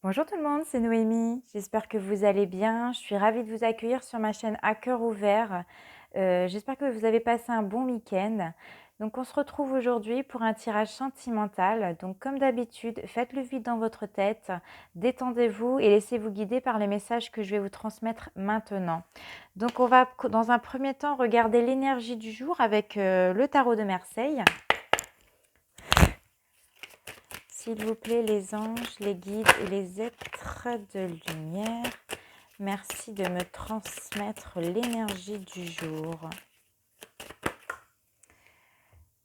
Bonjour tout le monde, c'est Noémie. J'espère que vous allez bien. Je suis ravie de vous accueillir sur ma chaîne À cœur ouvert. J'espère que vous avez passé un bon week-end. Donc on se retrouve aujourd'hui pour un tirage sentimental. Donc comme d'habitude, faites le vide dans votre tête, détendez-vous et laissez-vous guider par les messages que je vais vous transmettre maintenant. Donc on va dans un premier temps regarder l'énergie du jour avec le tarot de Marseille. S'il vous plaît, les anges, les guides et les êtres de lumière, merci de me transmettre l'énergie du jour.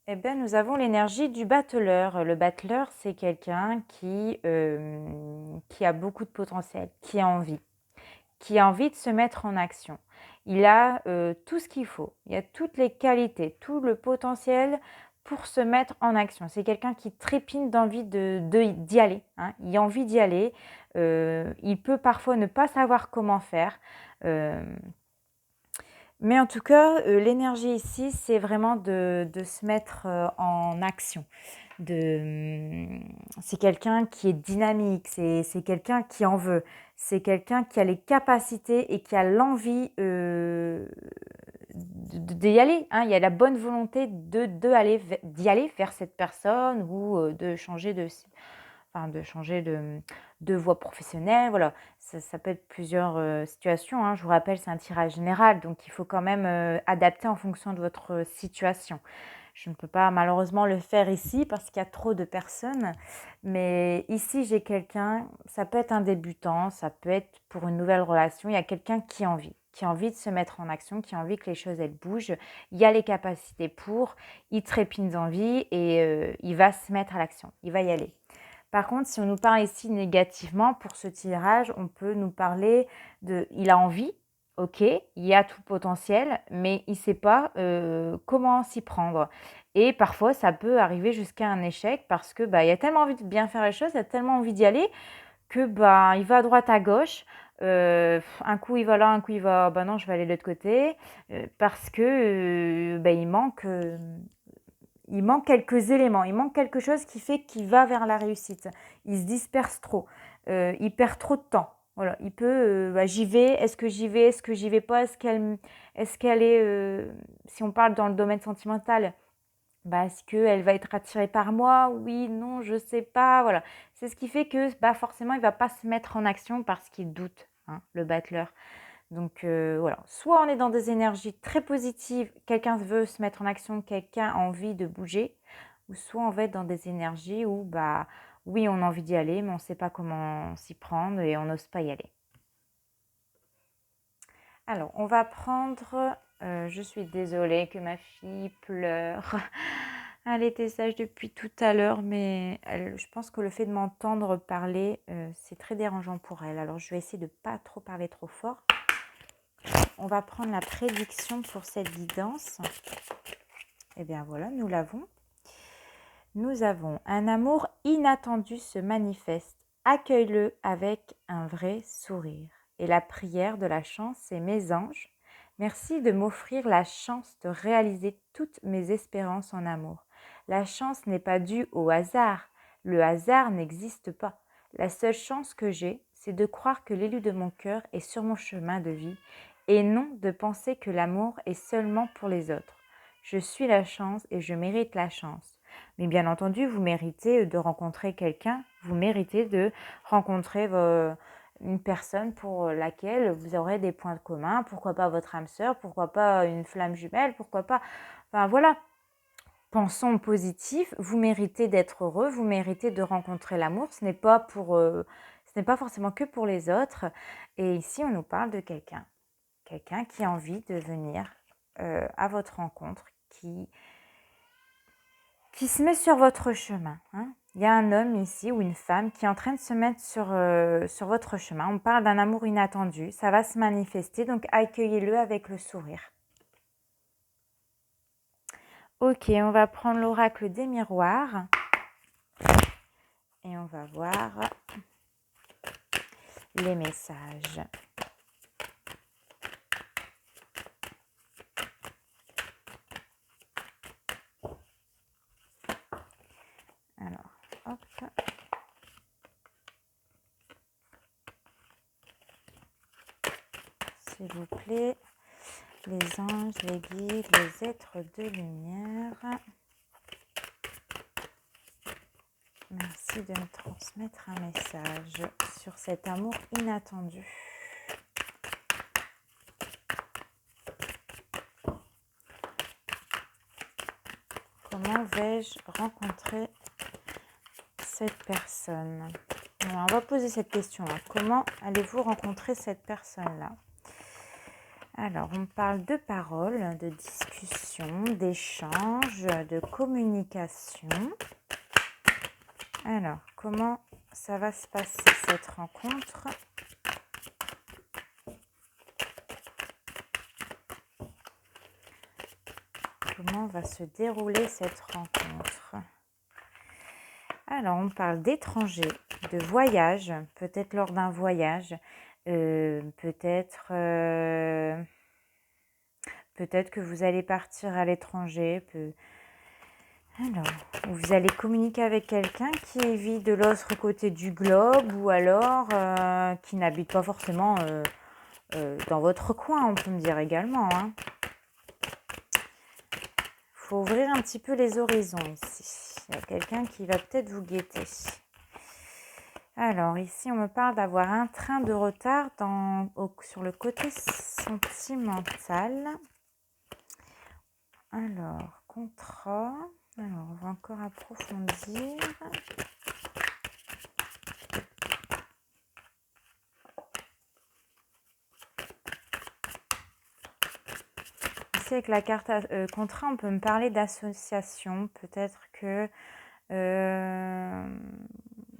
Eh bien, nous avons l'énergie du battleur. Le battleur, c'est quelqu'un qui a beaucoup de potentiel, qui a envie de se mettre en action. Il a tout ce qu'il faut, il a toutes les qualités, tout le potentiel pour se mettre en action. C'est quelqu'un qui trépigne d'envie d'y aller, hein. Il a envie d'y aller. Il peut parfois ne pas savoir comment faire. Euh, mais en tout cas, l'énergie ici, c'est vraiment de se mettre en action. C'est quelqu'un qui est dynamique, c'est quelqu'un qui en veut, c'est quelqu'un qui a les capacités et qui a l'envie d'y aller, hein. Il y a la bonne volonté d'y aller vers cette personne ou de changer de voie professionnelle. Voilà, ça peut être plusieurs situations, hein. Je vous rappelle, c'est un tirage général, donc il faut quand même adapter en fonction de votre situation. Je ne peux pas malheureusement le faire ici parce qu'il y a trop de personnes. Mais ici, j'ai quelqu'un, ça peut être un débutant, ça peut être pour une nouvelle relation. Il y a quelqu'un qui a envie de se mettre en action, qui a envie que les choses elles bougent. Il y a les capacités pour, il trépigne d'envie et il va se mettre à l'action, il va y aller. Par contre, si on nous parle ici négativement pour ce tirage, on peut nous parler il a envie, ok, il y a tout potentiel, mais il ne sait pas comment s'y prendre. Et parfois, ça peut arriver jusqu'à un échec parce que il a tellement envie de bien faire les choses, il a tellement envie d'y aller que il va à droite, à gauche. Un coup il va là, un coup il va, non, je vais aller de l'autre côté parce que il manque quelques éléments, il manque quelque chose qui fait qu'il va vers la réussite. Il se disperse trop, il perd trop de temps. Voilà, il peut, j'y vais, est-ce que j'y vais, est-ce que j'y vais pas, est-ce qu'elle est, si on parle dans le domaine sentimental, est-ce qu'elle va être attirée par moi? Oui, non, je sais pas, voilà. C'est ce qui fait que, forcément, il va pas se mettre en action parce qu'il doute, hein, le battleur. Donc voilà, soit on est dans des énergies très positives, quelqu'un veut se mettre en action, quelqu'un a envie de bouger, ou soit on va être dans des énergies où oui, on a envie d'y aller, mais on ne sait pas comment s'y prendre et on n'ose pas y aller. Alors, on va prendre, je suis désolée que ma fille pleure. Elle était sage depuis tout à l'heure, mais je pense que le fait de m'entendre parler, c'est très dérangeant pour elle. Alors, je vais essayer de ne pas trop parler trop fort. On va prendre la prédiction pour cette guidance. Eh bien voilà, nous l'avons. Nous avons un amour inattendu se manifeste. Accueille-le avec un vrai sourire. Et la prière de la chance, c'est mes anges. Merci de m'offrir la chance de réaliser toutes mes espérances en amour. La chance n'est pas due au hasard. Le hasard n'existe pas. La seule chance que j'ai, c'est de croire que l'élu de mon cœur est sur mon chemin de vie et non de penser que l'amour est seulement pour les autres. Je suis la chance et je mérite la chance. Mais bien entendu, vous méritez de rencontrer quelqu'un, vous méritez de rencontrer une personne pour laquelle vous aurez des points communs, pourquoi pas votre âme sœur, pourquoi pas une flamme jumelle, pourquoi pas... Enfin voilà, pensons positif, vous méritez d'être heureux, vous méritez de rencontrer l'amour, ce n'est pas forcément que pour les autres. Et ici, on nous parle de quelqu'un qui a envie de venir à votre rencontre, qui se met sur votre chemin, hein. Il y a un homme ici ou une femme qui est en train de se mettre sur votre chemin. On parle d'un amour inattendu, ça va se manifester, donc accueillez-le avec le sourire. Ok, on va prendre l'oracle des miroirs et on va voir les messages. Alors, hop. s'il vous plaît, les anges, les guides, les êtres de lumière. Merci de me transmettre un message sur cet amour inattendu. Comment vais-je rencontrer cette personne? Alors, on va poser cette question-là. Comment allez-vous rencontrer cette personne-là? Alors, on parle de paroles, de discussion, d'échange, de communication. Alors, comment ça va se passer cette rencontre? Comment va se dérouler cette rencontre? Alors, on parle d'étrangers, de voyage, peut-être lors d'un voyage, peut-être que vous allez partir à l'étranger. Alors, vous allez communiquer avec quelqu'un qui vit de l'autre côté du globe ou alors qui n'habite pas forcément dans votre coin, on peut me dire également. Faut ouvrir un petit peu les horizons ici. Il y a quelqu'un qui va peut-être vous guetter. Alors, ici, on me parle d'avoir un train de retard sur le côté sentimental. Alors, contrat. Alors, on va encore approfondir. Ici, avec la carte contrat, on peut me parler d'association. Peut-être que...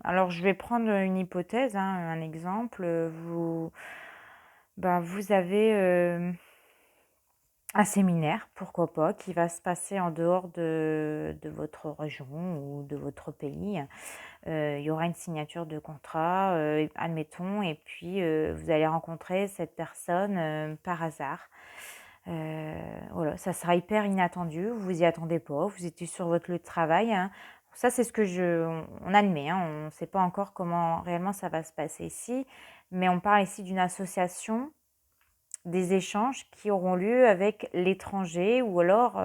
alors, je vais prendre une hypothèse, un exemple. Vous avez un séminaire, pourquoi pas, qui va se passer en dehors de votre région ou de votre pays. Il y aura une signature de contrat, admettons, et puis vous allez rencontrer cette personne par hasard. Voilà, ça sera hyper inattendu, vous vous y attendez pas, vous étiez sur votre lieu de travail. Ça, c'est ce que on admet, on ne sait pas encore comment réellement ça va se passer ici, mais on parle ici d'une association, des échanges qui auront lieu avec l'étranger ou alors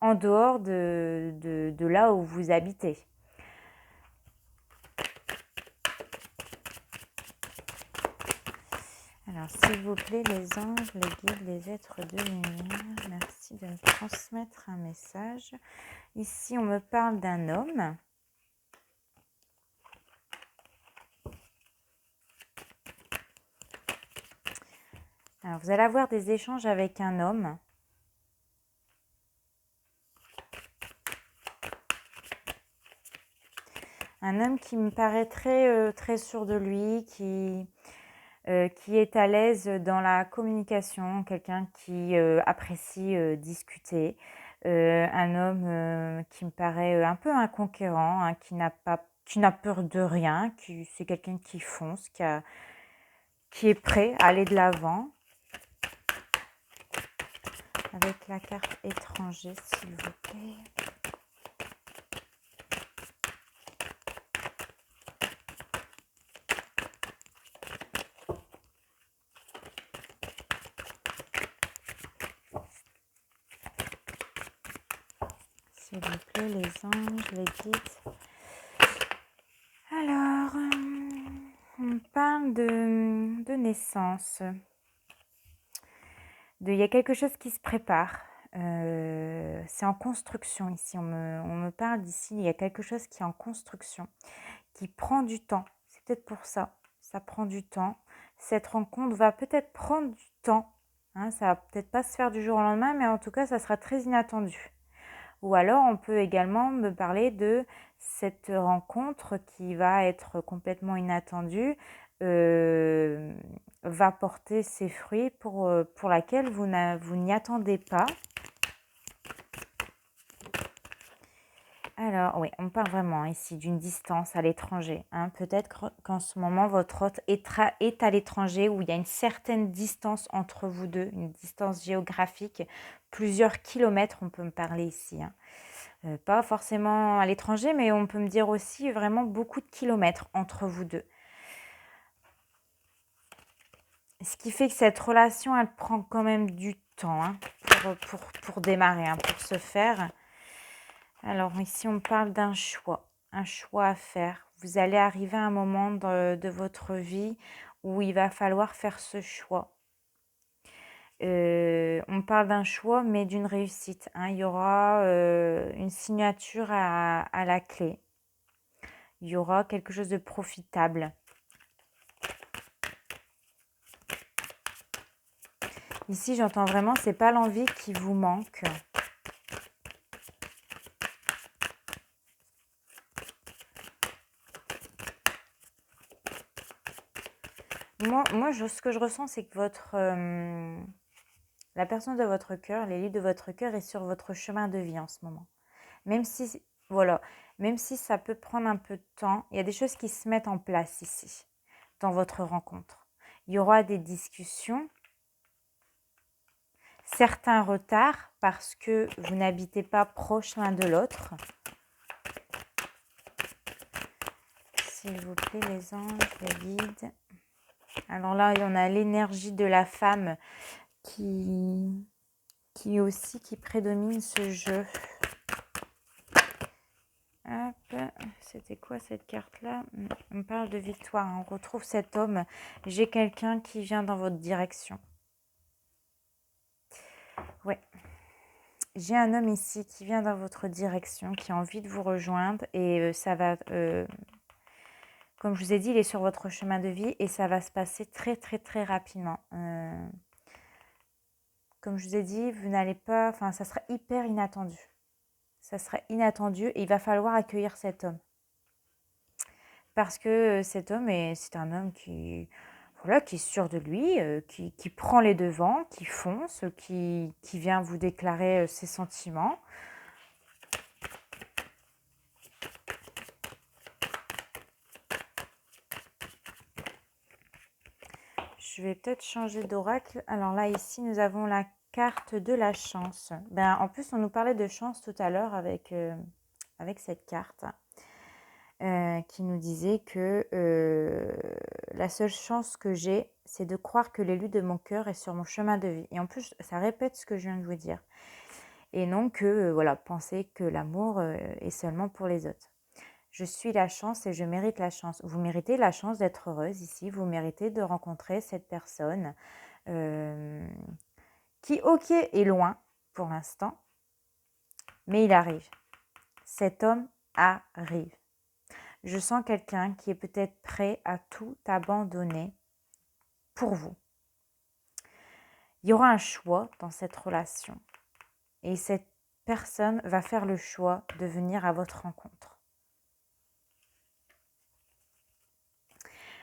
en dehors de là où vous habitez. Alors, s'il vous plaît, les anges, les guides, les êtres de lumière, merci de me transmettre un message. Ici, on me parle d'un homme. Alors, vous allez avoir des échanges avec un homme. Un homme qui me paraît très sûr de lui, qui est à l'aise dans la communication, quelqu'un qui apprécie discuter, un homme qui me paraît un peu un conquérant, qui n'a peur de rien, c'est quelqu'un qui fonce, qui est prêt à aller de l'avant. Avec la carte étranger, s'il vous plaît. S'il vous plaît, les anges, les guides. Alors, on parle de naissance. Il y a quelque chose qui se prépare. C'est en construction ici. On me parle d'ici, il y a quelque chose qui est en construction, qui prend du temps. C'est peut-être pour ça. Ça prend du temps. Cette rencontre va peut-être prendre du temps. Ça va peut-être pas se faire du jour au lendemain, mais en tout cas, ça sera très inattendu. Ou alors, on peut également me parler de cette rencontre qui va être complètement inattendue, va porter ses fruits pour laquelle vous n'y attendez pas. Alors, oui, on parle vraiment ici d'une distance à l'étranger. Peut-être qu'en ce moment, votre hôte est à l'étranger, où il y a une certaine distance entre vous deux, une distance géographique, plusieurs kilomètres, on peut me parler ici. Pas forcément à l'étranger, mais on peut me dire aussi vraiment beaucoup de kilomètres entre vous deux. Ce qui fait que cette relation, elle prend quand même du temps hein, pour démarrer, hein, pour se faire. Alors ici, on parle d'un choix à faire. Vous allez arriver à un moment de votre vie où il va falloir faire ce choix. On parle d'un choix, mais d'une réussite, hein. Il y aura une signature à la clé. Il y aura quelque chose de profitable. Ici, j'entends vraiment, c'est pas l'envie qui vous manque. Ce que je ressens, c'est que la personne de votre cœur, l'élite de votre cœur est sur votre chemin de vie en ce moment. Même si, voilà, même si ça peut prendre un peu de temps, il y a des choses qui se mettent en place ici, dans votre rencontre. Il y aura des discussions, certains retards parce que vous n'habitez pas proche l'un de l'autre. S'il vous plaît, les anges, les guides. Alors là, on a l'énergie de la femme qui prédomine ce jeu. Hop, c'était quoi cette carte-là? On parle de victoire, on retrouve cet homme. J'ai quelqu'un qui vient dans votre direction. Ouais. J'ai un homme ici qui vient dans votre direction, qui a envie de vous rejoindre et ça va... comme je vous ai dit, il est sur votre chemin de vie et ça va se passer très très très rapidement. Comme je vous ai dit, vous n'allez pas... Enfin, ça sera hyper inattendu. Ça sera inattendu et il va falloir accueillir cet homme. Parce que cet homme, c'est un homme qui est sûr de lui, qui prend les devants, qui fonce, qui vient vous déclarer ses sentiments. Je vais peut-être changer d'oracle. Alors là, ici, nous avons la carte de la chance. En plus, on nous parlait de chance tout à l'heure avec cette carte. Qui nous disait que la seule chance que j'ai, c'est de croire que l'élu de mon cœur est sur mon chemin de vie. Et en plus, ça répète ce que je viens de vous dire. Et non que, penser que l'amour est seulement pour les autres. Je suis la chance et je mérite la chance. Vous méritez la chance d'être heureuse ici. Vous méritez de rencontrer cette personne qui, ok, est loin pour l'instant, mais il arrive. Cet homme arrive. Je sens quelqu'un qui est peut-être prêt à tout abandonner pour vous. Il y aura un choix dans cette relation et cette personne va faire le choix de venir à votre rencontre.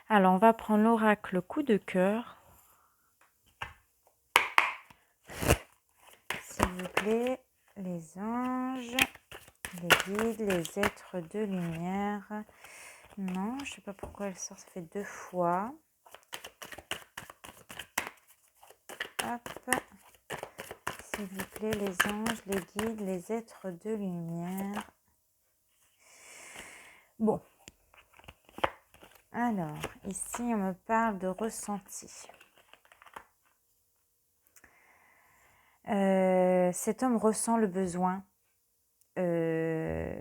Alors, on va prendre l'oracle coup de cœur. S'il vous plaît, les anges, les guides, les êtres de lumière. Non, je ne sais pas pourquoi elle sort, ça fait 2 fois. Hop. S'il vous plaît, les anges, les guides, les êtres de lumière. Bon. Alors, ici, on me parle de ressenti. Cet homme ressent le besoin de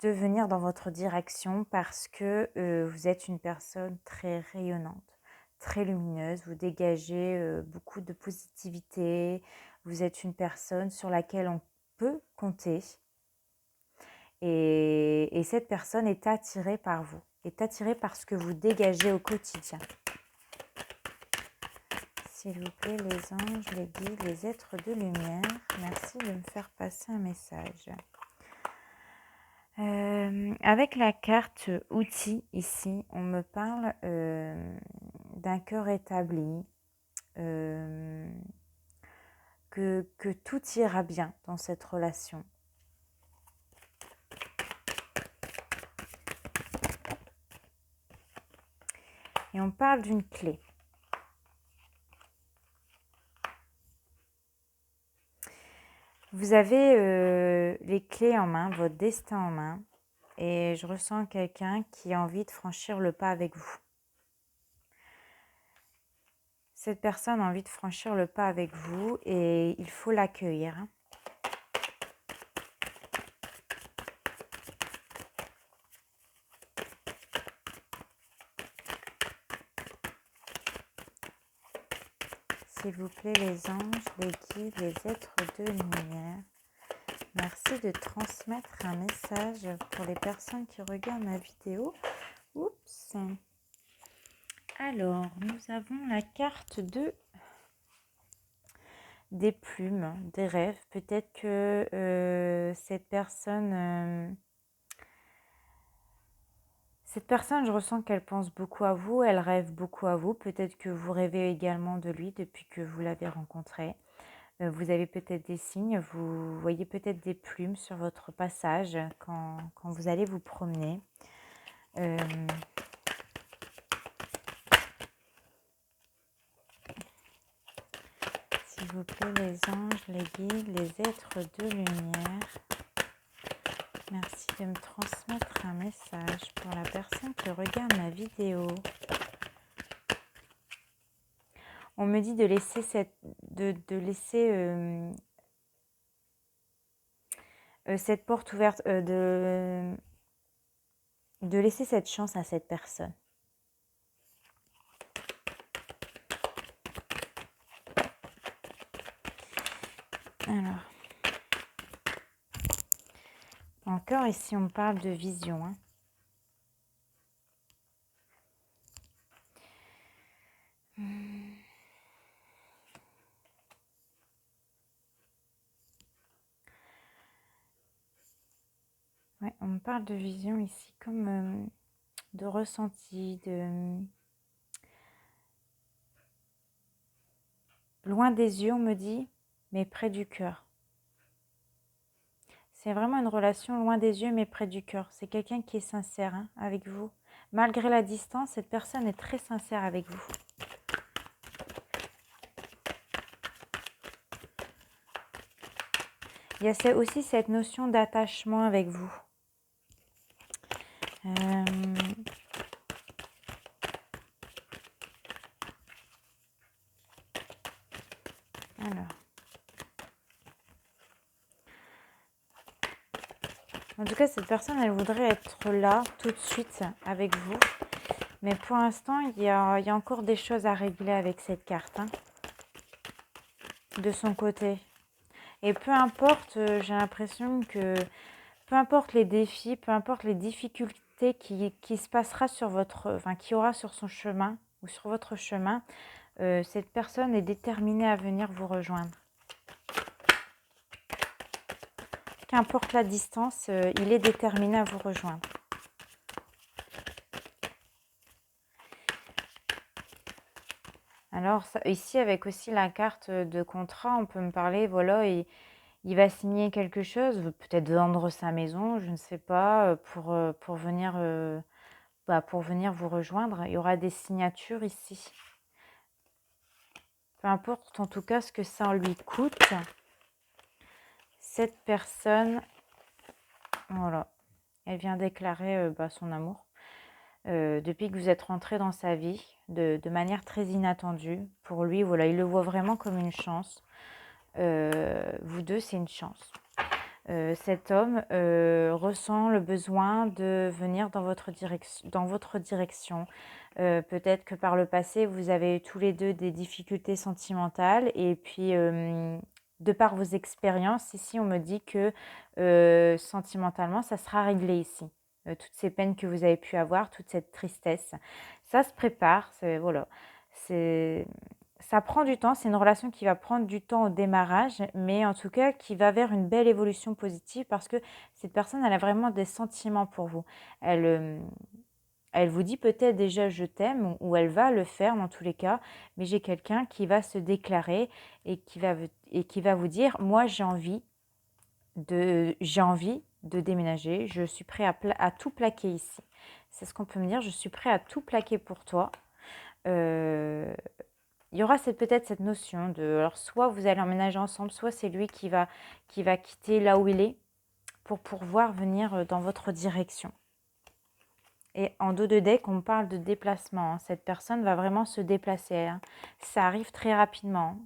venir dans votre direction parce que vous êtes une personne très rayonnante, très lumineuse. Vous dégagez beaucoup de positivité. Vous êtes une personne sur laquelle on peut compter. Et cette personne est attirée par vous, est attirée par ce que vous dégagez au quotidien. S'il vous plaît, les anges, les guides, les êtres de lumière, merci de me faire passer un message. Avec la carte outil ici, on me parle d'un cœur établi, que tout ira bien dans cette relation. Et on parle d'une clé. Vous avez les clés en main, votre destin en main, et je ressens quelqu'un qui a envie de franchir le pas avec vous. Cette personne a envie de franchir le pas avec vous et il faut l'accueillir. Hein. S'il vous plaît, les anges, les guides, les êtres de lumière, merci de transmettre un message pour les personnes qui regardent ma vidéo. Oups. Alors, nous avons la carte des plumes, des rêves. Peut-être que cette personne, je ressens qu'elle pense beaucoup à vous, elle rêve beaucoup à vous. Peut-être que vous rêvez également de lui depuis que vous l'avez rencontré. Vous avez peut-être des signes, vous voyez peut-être des plumes sur votre passage quand vous allez vous promener. S'il vous plaît, les anges, les guides, les êtres de lumière, merci de me transmettre un message pour la personne qui regarde ma vidéo. On me dit de laisser cette porte ouverte, de laisser cette chance à cette personne. Alors, encore ici on parle de vision. Hein. Ouais, on me parle de vision ici comme de ressenti, loin des yeux on me dit, mais près du cœur. C'est vraiment une relation loin des yeux mais près du cœur. C'est quelqu'un qui est sincère hein, avec vous. Malgré la distance, cette personne est très sincère avec vous. Il y a aussi cette notion d'attachement avec vous. Alors. En tout cas, cette personne, elle voudrait être là tout de suite avec vous. Mais pour l'instant, il y a encore des choses à régler avec cette carte. Hein, de son côté. Et peu importe, j'ai l'impression que peu importe les défis, peu importe les difficultés qui se passera sur votre, enfin qui aura sur son chemin ou sur votre chemin, cette personne est déterminée à venir vous rejoindre. Qu'importe la distance, il est déterminé à vous rejoindre. Alors ici, avec aussi la carte de contrat, on peut me parler, voilà, il va signer quelque chose, peut-être vendre sa maison, je ne sais pas, pour venir vous rejoindre. Il y aura des signatures ici. Peu importe en tout cas ce que ça lui coûte, cette personne, voilà, elle vient déclarer son amour. Depuis que vous êtes rentré dans sa vie, de manière très inattendue. Pour lui, voilà, il le voit vraiment comme une chance. Vous deux, c'est une chance. Cet homme ressent le besoin de venir dans votre direction. Peut-être que par le passé, vous avez eu tous les deux des difficultés sentimentales et puis de par vos expériences, ici on me dit que sentimentalement, ça sera réglé ici. Toutes ces peines que vous avez pu avoir, toute cette tristesse, ça se prépare, voilà. Ça prend du temps, c'est une relation qui va prendre du temps au démarrage, mais en tout cas qui va vers une belle évolution positive parce que cette personne, elle a vraiment des sentiments pour vous. Elle vous dit peut-être déjà je t'aime ou elle va le faire dans tous les cas, mais j'ai quelqu'un qui va se déclarer et qui va vous dire moi j'ai envie de déménager, je suis prêt à tout plaquer ici. C'est ce qu'on peut me dire, je suis prêt à tout plaquer pour toi. Il y aura peut-être cette notion de, alors soit vous allez emménager ensemble, soit c'est lui qui va quitter là où il est pour pouvoir venir dans votre direction. Et en dos de deck, on parle de déplacement. Cette personne va vraiment se déplacer. Ça arrive très rapidement.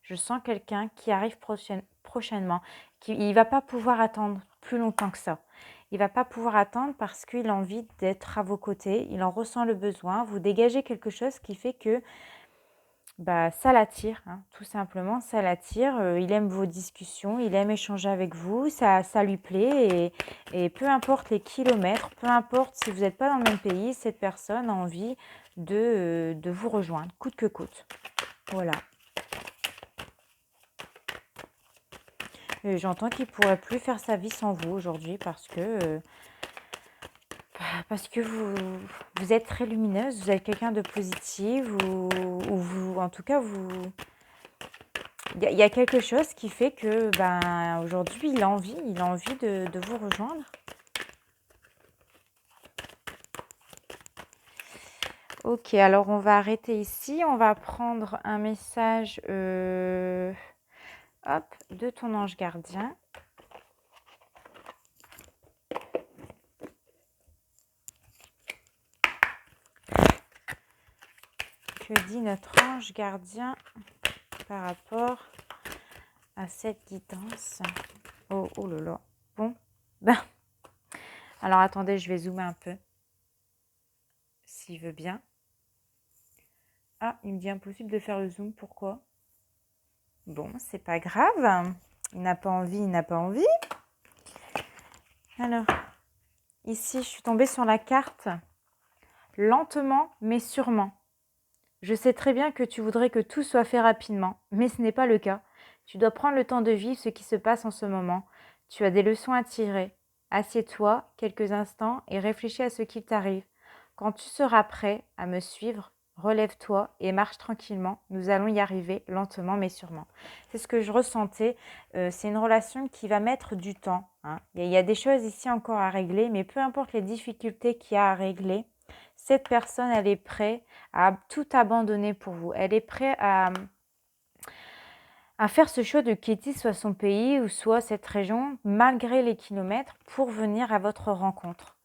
Je sens quelqu'un qui arrive prochainement. Il ne va pas pouvoir attendre plus longtemps que ça. Il ne va pas pouvoir attendre parce qu'il a envie d'être à vos côtés. Il en ressent le besoin. Vous dégagez quelque chose qui fait que ça l'attire, tout simplement, ça l'attire. Il aime vos discussions, il aime échanger avec vous, ça lui plaît. Et peu importe les kilomètres, peu importe si vous n'êtes pas dans le même pays, cette personne a envie de vous rejoindre, coûte que coûte. Voilà. J'entends qu'il ne pourrait plus faire sa vie sans vous aujourd'hui parce que vous êtes très lumineuse, vous êtes quelqu'un de positif, ou vous, en tout cas, il y a quelque chose qui fait que aujourd'hui, il a envie de vous rejoindre. Ok, alors on va arrêter ici. On va prendre un message de ton ange gardien. Que dit notre ange gardien par rapport à cette guidance? Oh là là. Bon, alors attendez, je vais zoomer un peu. S'il veut bien. Ah, il me dit impossible de faire le zoom. Pourquoi? Bon, c'est pas grave. Il n'a pas envie, il n'a pas envie. Alors, ici, je suis tombée sur la carte lentement mais sûrement. Je sais très bien que tu voudrais que tout soit fait rapidement, mais ce n'est pas le cas. Tu dois prendre le temps de vivre ce qui se passe en ce moment. Tu as des leçons à tirer. Assieds-toi quelques instants et réfléchis à ce qui t'arrive. Quand tu seras prêt à me suivre, relève-toi et marche tranquillement. Nous allons y arriver lentement mais sûrement. C'est ce que je ressentais. C'est une relation qui va mettre du temps. Il y a des choses ici encore à régler, mais peu importe les difficultés qu'il y a à régler, cette personne, elle est prête à tout abandonner pour vous. Elle est prête à faire ce choix de quitter soit son pays ou soit cette région, malgré les kilomètres, pour venir à votre rencontre.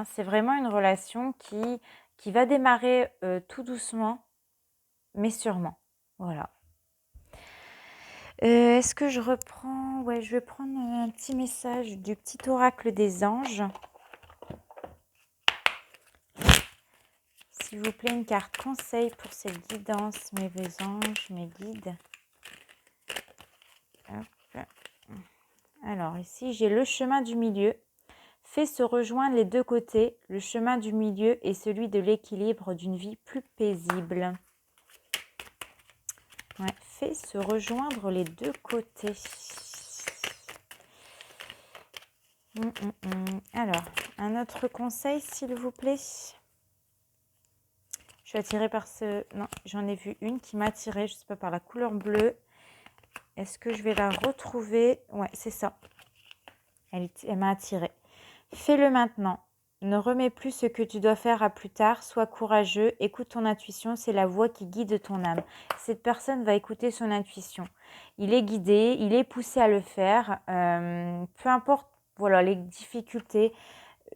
C'est vraiment une relation qui va démarrer tout doucement, mais sûrement. Voilà. Est-ce que je reprends? Ouais, je vais prendre un petit message du petit oracle des anges. S'il vous plaît, une carte conseil pour cette guidance, mes anges, mes guides. Hop. Alors ici, j'ai le chemin du milieu. Fais se rejoindre les deux côtés. Le chemin du milieu est celui de l'équilibre d'une vie plus paisible. Ouais, fais se rejoindre les deux côtés. Alors, un autre conseil, s'il vous plaît. Je suis attirée par ce... Non, j'en ai vu une qui m'a attirée, je ne sais pas, par la couleur bleue. Est-ce que je vais la retrouver? Ouais, c'est ça. Elle m'a attirée. Fais-le maintenant. Ne remets plus ce que tu dois faire à plus tard. Sois courageux. Écoute ton intuition. C'est la voix qui guide ton âme. Cette personne va écouter son intuition. Il est guidé. Il est poussé à le faire. Peu importe les difficultés.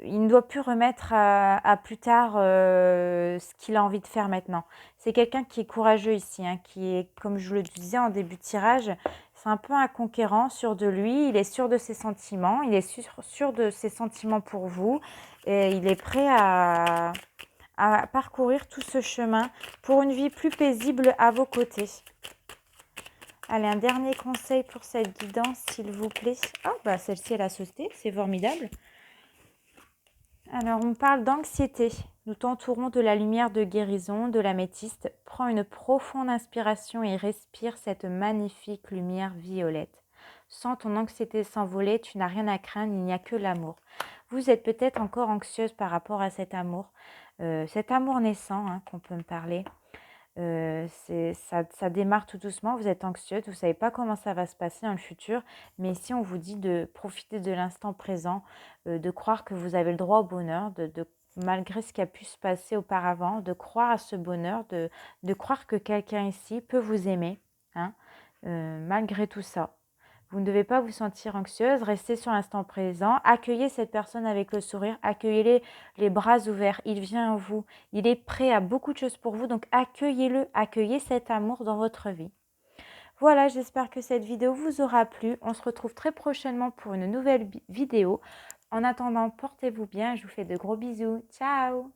Il ne doit plus remettre à plus tard ce qu'il a envie de faire maintenant. C'est quelqu'un qui est courageux ici, qui est, comme je le disais en début de tirage, c'est un peu un conquérant, sûr de lui, il est sûr de ses sentiments, il est sûr de ses sentiments pour vous, et il est prêt à parcourir tout ce chemin pour une vie plus paisible à vos côtés. Allez, un dernier conseil pour cette guidance, s'il vous plaît. Oh, celle-ci, elle a sauté, c'est formidable. Alors, on parle d'anxiété. Nous t'entourons de la lumière de guérison, de l'améthyste. Prends une profonde inspiration et respire cette magnifique lumière violette. Sens ton anxiété s'envoler, tu n'as rien à craindre, il n'y a que l'amour. Vous êtes peut-être encore anxieuse par rapport à cet amour naissant qu'on peut me parler. Ça démarre tout doucement, vous êtes anxieuse, vous ne savez pas comment ça va se passer dans le futur, mais ici on vous dit de profiter de l'instant présent, de croire que vous avez le droit au bonheur, malgré ce qui a pu se passer auparavant, de croire à ce bonheur, de croire que quelqu'un ici peut vous aimer, malgré tout ça. Vous ne devez pas vous sentir anxieuse, restez sur l'instant présent, accueillez cette personne avec le sourire, accueillez-les les bras ouverts, il vient à vous, il est prêt à beaucoup de choses pour vous, donc accueillez-le, accueillez cet amour dans votre vie. Voilà, j'espère que cette vidéo vous aura plu. On se retrouve très prochainement pour une nouvelle vidéo. En attendant, portez-vous bien, je vous fais de gros bisous. Ciao!